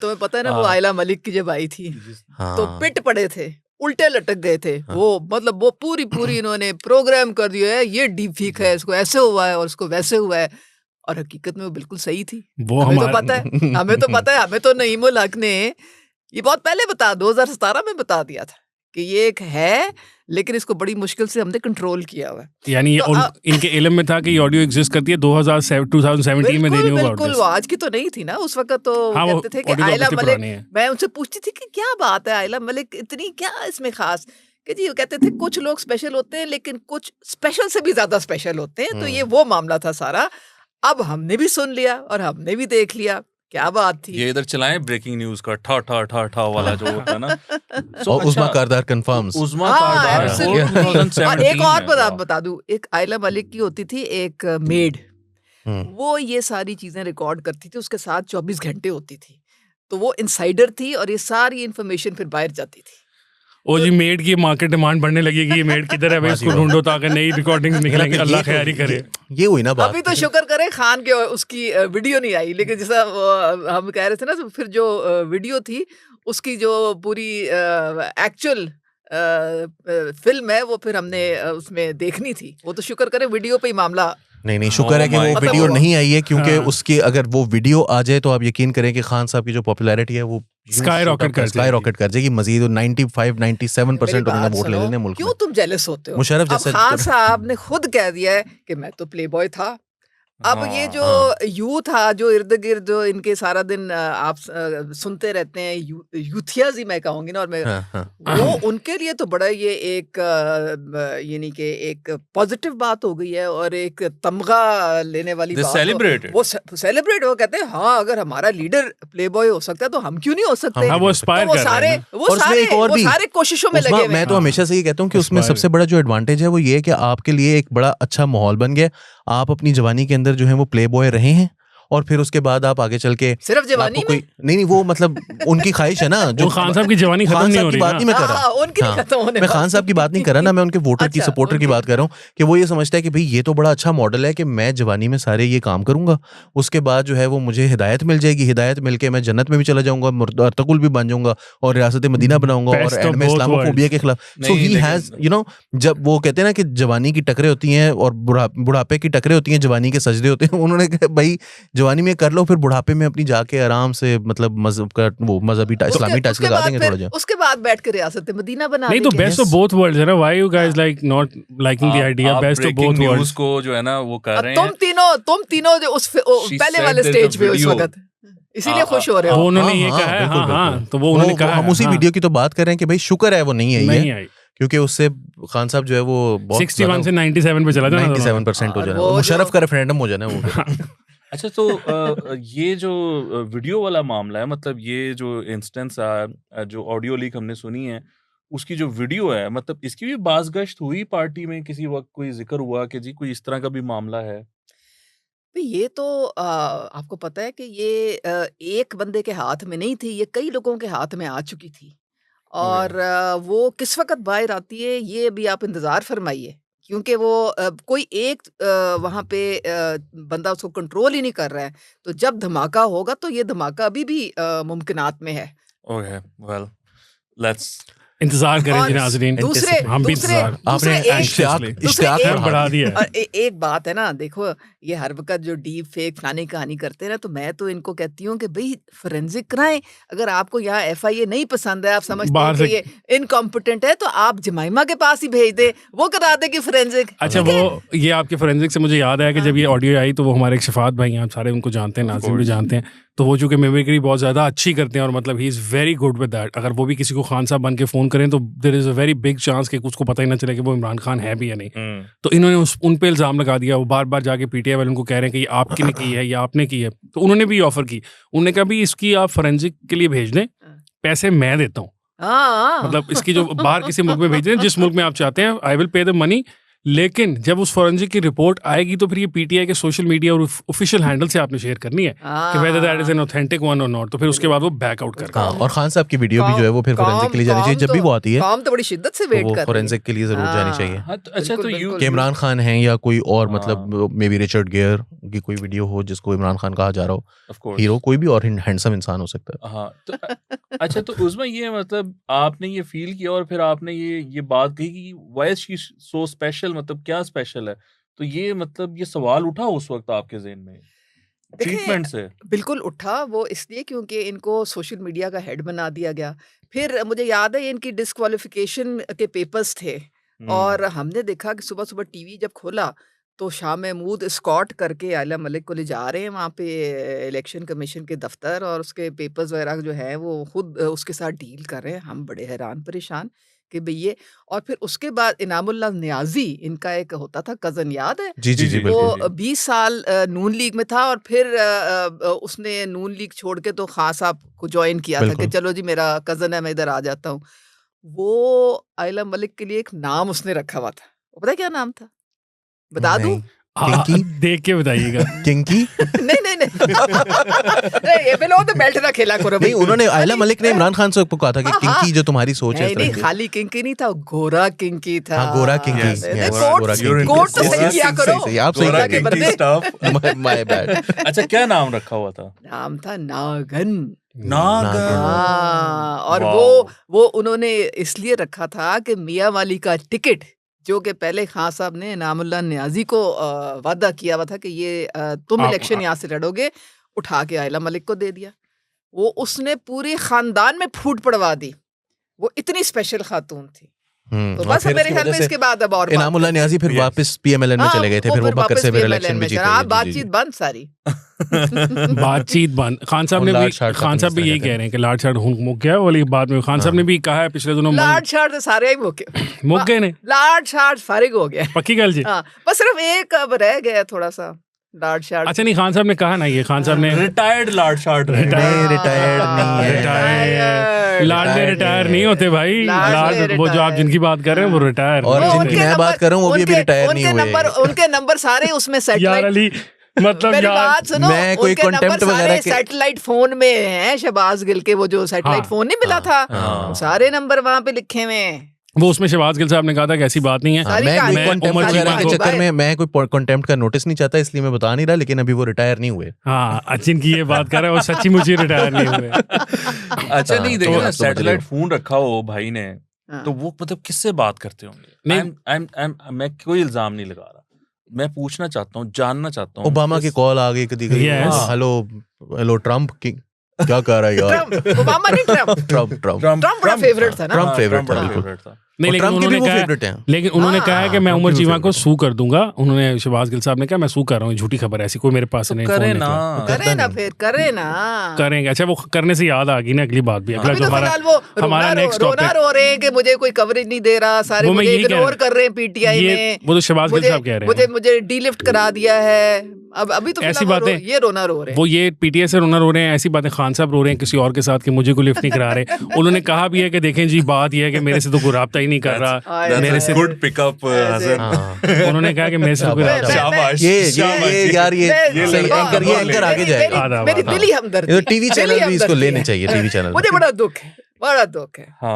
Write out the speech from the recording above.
तुम्हें पता है ना वो आयला मलिक की जब आई थी तो पिट पड़े थे, उल्टे लटक गए थे वो, मतलब वो पूरी इन्होंने प्रोग्राम कर दिया है, ये डीप फेक है, इसको ऐसे हुआ है और इसको वैसे हुआ है, और हकीकत में वो बिल्कुल सही थी। वो हमें तो पता है, हमें तो नईमुल हक ने ये बहुत पहले 2017 में बता दिया था कि ये एक है, लेकिन इसको बड़ी मुश्किल से हमने कंट्रोल किया हुआ है। यानी ये इनके इल्म में था कि ये ऑडियो एग्जिस्ट करती है 2017 में देनी होगा। बिल्कुल वो आज की तो नहीं थी ना, उस वक्त तो कहते थे कि आयला मलिक, मैं उनसे पूछती थी कि क्या बात है आयला मलिक इतनी क्या इसमें खास, कि जी वो कहते थे कुछ लोग स्पेशल होते हैं लेकिन कुछ स्पेशल से भी ज्यादा स्पेशल होते हैं, तो ये वो मामला था सारा। अब हमने भी सुन लिया और हमने भी देख लिया, क्या बात थी। ये इधर चलाएं ब्रेकिंग न्यूज का ठा ठा ठा ठा वाला जो होता है ना, और उज़मा कारदार कंफर्म्स, उज़मा कारदार। और एक और बता दूं, एक आयला मलिक की होती थी एक मेड, वो ये सारी चीजें रिकॉर्ड करती थी, उसके साथ 24 घंटे होती थी, तो वो इनसाइडर थी और ये सारी इंफॉर्मेशन फिर बाहर जाती थी। ओ जी मेड की मार्केट डिमांड बढ़ने लगेगी, ये मेड किधर है भाई, इसको ढूंढो ताकि नई रिकॉर्डिंग्स निकलेंगे, अल्लाह खैर ही करे। ये हुई ना बात। अभी तो शुक्र करें खान के उसकी वीडियो नहीं आई, लेकिन जैसा हम कह रहे थे ना, तो फिर जो वीडियो थी उसकी जो पूरी एक्चुअल फिल्म है वो फिर हमने उसमें देखनी थी, वो तो शुक्र करें वीडियो पे ही मामला। नहीं शुक्र है कि वो वीडियो नहीं आई है, क्योंकि उसकी अगर वो वीडियो आ जाए तो आप यकीन करें कि खान साहब की जो पॉपुलैरिटी है वो स्काई रॉकेट कर जाएगी। मजीद 95-97% उन्होंने वोट ले लेने मुल्क में। क्यों तुम जेलस होते हो? मुशर्रफ जैसे खान साहब ने खुद कह दिया है कि मैं तो प्लेबॉय था। अब ये जो यूथ था जो इर्द गिर्द जो इनके सारा दिन आप सुनते रहते हैं, यूथियाज ही मैं कहूंगी ना, और मैं वो उनके लिए तो बड़ा ये एक यानी कि एक पॉजिटिव बात हो गई है और एक तमगा लेने वाली बात। वो सेलिब्रेट वो कहते हैं हाँ अगर हमारा लीडर प्लेबॉय हो सकता है तो हम क्यों नहीं हो सकते। वो सारे कोशिशों में लगे। मैं तो हमेशा से ये कहता हूँ कि उसमें सबसे बड़ा जो एडवांटेज है वो ये है कि आपके लिए एक बड़ा अच्छा माहौल बन गया। आप अपनी जवानी के अंदर जो है वो प्ले बॉय रहे हैं, और फिर उसके बाद आप आगे चल के सिर्फ जवानी में नहीं वो मतलब उनकी ख्वाहिश है ना, जो खान साहब की जवानी खत्म नहीं हो रही, बात नहीं मैं कर रहा, मैं खान साहब की बात नहीं कर रहा ना, मैं उनके वोटर की सपोर्टर की बात कर रहा हूँ कि वो ये समझता है कि भाई ये तो बड़ा अच्छा मॉडल है कि मैं जवानी में सारे ये काम करूंगा, उसके बाद जो है वो मुझे हिदायत मिल जाएगी, हिदायत मिलके मैं जन्नत में भी चला जाऊंगा, अर्तकुल भी बन जाऊंगा और रियासत मदीना बनाऊंगा और एंड में इस्लामोफोबिया के खिलाफ। सो ही हैज यू नो, जब वो कहते हैं ना कि जवानी की टकरे होती हैं और बुढ़ापे की टकरे होती हैं, जवानी के सजदे होते हैं, उन्होंने कहा भाई जवानी में कर लो, फिर बुढ़ापे में अपनी जाके आराम से मतलब मजहब का वो मजहबी इस्लामी टच लगा देंगे थोड़ा जा, उसके बाद बैठ के रियासत मदीना बना नहीं तो बेस्ट ऑफ बोथ वर्ल्ड्स है ना। Why you guys like not liking the idea best of both worlds को जो है ना वो कर रहे हैं। तुम तीनों जो उस पहले वाले स्टेज पे इस वक्त इसीलिए खुश हो रहे हो। उन्होंने ये कहा है, हां तो वो उन्होंने कहा, हम उसी वीडियो की तो बात कर रहे हैं कि भाई शुक्र है वो नहीं आई, क्योंकि उससे खान साहब जो है वो 61 से 97 पे चला जाना, 97% हो जाना, मुशर्रफ का रेफरेंडम हो जाना वो। अच्छा तो ये जो वीडियो वाला मामला है, मतलब ये जो इंस्टेंस जो ऑडियो लीक हमने सुनी है उसकी जो वीडियो है, मतलब इसकी भी बाज़गश्त हुई पार्टी में, किसी वक्त कोई जिक्र हुआ कि जी कोई इस तरह का भी मामला है? ये तो आपको पता है कि ये एक बंदे के हाथ में नहीं थी, ये कई लोगों के हाथ में आ चुकी थी, और वो किस वक्त बाहर आती है ये भी आप इंतज़ार फरमाइए, क्योंकि वो कोई एक वहाँ पे बंदा उसको कंट्रोल ही नहीं कर रहा है, तो जब धमाका होगा तो ये धमाका अभी भी मुमकिनात में है। ओके वेल लेट्स इंतजार करें जी नाज़रीन, हम भी आपने इश्तियाक बढ़ा दिया। एक बात है ना, देखो ये हर वक्त जो डीप फेक फलानी कहानी करते हैं ना, तो मैं तो इनको कहती हूँ कि भाई फोरेंसिक कराएं। अगर आपको यहाँ FIA नहीं पसंद है, आप समझते हैं कि ये इनकॉम्पिटेंट है, तो आप जमाइमा के पास ही भेज दे, वो करा देगी फोरेंसिक। अच्छा वो ये आपके फोरेंसिक से मुझे याद आया कि जब ये ऑडियो आई तो वो हमारे एक शफात भाई हैं, आप सारे उनको जानते हैं, नाज़रीन भी जानते हैं, तो वो चूंकि मिमिक्री बहुत ज़्यादा अच्छी करते हैं और मतलब he is very good with that. अगर वो भी किसी को खान साहब बन के फ़ोन करें तो there is a very big chance कि उसको पता ही ना चले कि वो इमरान खान है भी या नहीं। तो इन्होंने उन पे इल्ज़ाम लगा दिया, वो बार बार जाके PTI वाले उनको कह रहे हैं कि ये आपकी ने की है या आपने की है, तो उन्होंने भी ऑफ़र की, उन्होंने कहा भी इसकी आप फोरेंसिक के लिए भेज दें, पैसे मैं देता हूँ, मतलब इसकी जो बाहर किसी मुल्क में भेज दें, जिस मुल्क में आप चाहते हैं, I will pay the money, लेकिन जब उस फॉरेंसिक की रिपोर्ट आएगी तो फिर ये पीटीआई के सोशल मीडिया और ऑफिशियल हैंडल से आपने शेयर करनी है कि whether that is an authentic one और नॉट, तो फिर उसके बाद वो बैक आउट कर। हाँ, और खान साहब की वीडियो भी जो है वो फिर फोरेंसिक के लिए जानी चाहिए, जब भी वो आती है काम तो बड़ी शिद्दत से वेट वो कर फोरेंसिक के लिए जरूर जानी चाहिए। हाँ, तो अच्छा, तो यू कि इमरान खान है या कोई और, मतलब मे बी रिचर्ड गियर की कोई वीडियो हो जिसको इमरान खान कहा जा रहा हो, ऑफ कोर्स हीरो कोई भी और हैंडसम इंसान हो सकता है। हाँ, तो अच्छा, तो उसमें ये मतलब आपने ये फील किया और फिर आपने ये बात कही कि why is she so special, मतलब क्या स्पेशल है, तो ये मतलब ये सवाल उठा उस वक्त आपके ज़हन में ट्रीटमेंट से? बिल्कुल उठा, वो इसलिए क्योंकि इनको सोशल मीडिया का हेड बना दिया गया। फिर मुझे याद है इनकी डिस्क्वालिफिकेशन के पेपर्स थे और हमने देखा कि सुबह सुबह टीवी जब खोला तो शाह महमूद स्कॉट करके आयला मलिक को ले जा रहे हैं वहाँ पे इलेक्शन कमीशन के दफ्तर, और उसके पेपर्स वगैरह जो है वो खुद उसके साथ डील कर रहे हैं। हम बड़े हैरान परेशान कि भई ये, और फिर उसके बाद इनामुल्लाह नियाज़ी इनका एक होता था कज़न, याद है? जी जी जी, जी, बिल्कुल। वो 20 साल नून लीग में था और फिर उसने नून लीग छोड़ के तो खान साहब को ज्वाइन किया था कि बिल्कुल। चलो जी मेरा कज़न है, मैं इधर आ जाता हूँ। वो आयला मलिक के लिए एक नाम उसने रखा हुआ था। वो पता है क्या नाम था? बता दूँ? नहीं, किंकी? देख के बताइएगा। किंकी? नहीं। नहीं, ये बिलो तो बेल्ट ना खेला करो नहीं, भाई। उन्होंने आयला मलिक ने इमरान खान से कहा था कि हाँ, किंकी जो तुम्हारी सोच है नहीं इस तरह नहीं, की। खाली किंकी नहीं था, गोरा किंकी था। हाँ, गोरा किंकी, Yes, नहीं, yes, कोट गोरा You're किंकी। कोट तो into सही Gora's किया Kinky, करो। सही, आप सही गोरा कह रहे बंदे। Kinky stuff. My bad. अच्छा, क्या नाम रखा हुआ था? नाम था नागन। नागन। हाँ, और वाओ। वो उन्होंने इसलिए रखा था कि मियाँ वाली का टिकट, जो कि पहले खान साहब ने इनामुल्लाह नियाज़ी को वादा किया हुआ था कि ये तुम आप- इलेक्शन यहाँ से लड़ोगे, उठा के आयला मलिक को दे दिया। वो उसने पूरे खानदान में फूट पड़वा दी। वो इतनी स्पेशल खातून थी। तो और बस फिर मेरे उसकी ख्याल वजह में से इसके बाद अब और इनामुल्लाह नियाज़ी फिर Yes. वापस पीएमएलएन में हाँ, चले गए थे, वो फिर वो फिर बकर वापस से फिर PMLN इलेक्शन में भी जीते। चला। जी, जी, बातचीत जी। बंद सारी। बातचीत बंद। खान साहब और ने भी लाड शाड खान खत्म साहब भी इस यही तरह कह रहे हैं कि लाड शाड मुक गया वाली बात में खान साहब ने भी कहा है पिछले दिनों लाड शाड तो सारे ही मुक गए ने लाड शाड फारिग हो गया। पक्की गल जी। हाँ, बस सिर्फ एक अब रह गया थोड़ा सा लाड शाड। अच्छा नहीं, खान साहब ने कहा ना, ये खान साहब ने रिटायर्ड लार्ड शार्ट नहीं, रिटायर्ड नहीं है। रिटायर लाड ने रिटायर नहीं होते भाई। लाड ने लाड वो जो आप retire। जिनकी बात कर रहे हैं वो रिटायर और वो जिनकी उनके मैं बात कर रहा हूँ वो भी अभी रिटायर नहीं हुए। उनके नंबर सारे उसमें यार सैटेलाइट। अली मतलब मेरी यार बात सुनो, मैं कोई उनके contempt नंबर वगैरह सारे के- सैटेलाइट फोन में हैं। शहबाज गिल के वो जो सैटेलाइट हाँ, फोन नहीं मिला था, हाँ। वो सारे नंबर वहां पे लिखे हुए हैं। वो उसमें शहबाज गिल साहब ने कहा था कि ऐसी बात नहीं है। हाँ, सारी मैं कहानी कोई मैं कंटेम्प्ट उमर वगैरह चीमा के को- चक्कर में मैं कोई कंटेम्प्ट का नोटिस नहीं चाहता, इसलिए मैं बता नहीं रहा, लेकिन अभी वो रिटायर नहीं हुए। हाँ, जिनकी ये बात कर रहे हैं वो सच्ची मुझे रिटायर नहीं हुए। अच्छा, नहीं तो देखिए ना, आप समझ रहे सैटेलाइट हो। फोन रखा हो भाई ने, हाँ। तो वो मतलब किससे बात करते होंगे? नहीं। मैं कोई इल्जाम नहीं लगा रहा, मैं पूछना चाहता हूँ, जानना चाहता हूँ। ओबामा की कॉल आ गई कभी कभी। Yes. हेलो ट्रम्प की क्या कर रहा है यार? ट्रम्प, ओबामा नहीं, ट्रम्प। ट्रम्प ट्रम्प बड़ा favorite था ना? ट्रम्प favorite था, बड़ा बिल्कुल। favorite था। नहीं, लेकिन ट्रम्प के भी उन्होंने वो कहा फेवरेट हैं। लेकिन उन्होंने कहा है कि मैं हाँ, उमर ट्रम्प चीमा भी को favorite सू कर दूंगा। उन्होंने शहबाज गिल साहब ने कहा मैं सू कर रहा हूँ, झूठी खबर है, ऐसी कोई मेरे पास तो नहीं करे फोन ना, निकला। करे ना, फिर करे ना। करेंगे। अच्छा, वो करने से याद आ गई ना अगली बात भी, अगला अभी जो तो हमारा फिलहाल वो हमारा नेक्स्ट रोना टॉपिक रो रहे हैं कि मुझे कोई कवरेज नहीं दे रहा, सारे वो मैं मुझे यही कह इग्नोर रहा- कर रहे हैं पीटीआई ये में। वो तो शहबाज गिल मुझे साहब कह रहे हैं। मुझे डिलिफ्ट करा दिया है। अब अभी तो ऐसी फिलहाल वो बातें- ये रोना रो रहे हैं। वो ये पीटीआई से रोना रो रहे हैं, ऐसी बातें खान साहब रो रहे हैं किसी और के साथ कि मुझे कोई लिफ्ट नहीं करा रहे। उन्होंने कहा भी है कि देखें जी, बात ये है कि मेरे से तो कोई राब्ता ही नहीं कर रहा। मेरे से गुड पिकअप हसन। हाँ। उन्होंने कहा कि मेरे से तो कोई राब्ता नहीं। शाबाश, ये शाबाश। यार ये मैं- सही मैं- एंकर आगे जाएगा। आधा- मेरी आधा। दिली हमदर्दी, टीवी चैनल दिली भी इसको हमदर्दी लेने है। चाहिए, टीवी चैनल। मुझे बड़ा दुख है, बड़ा दुख है। हाँ।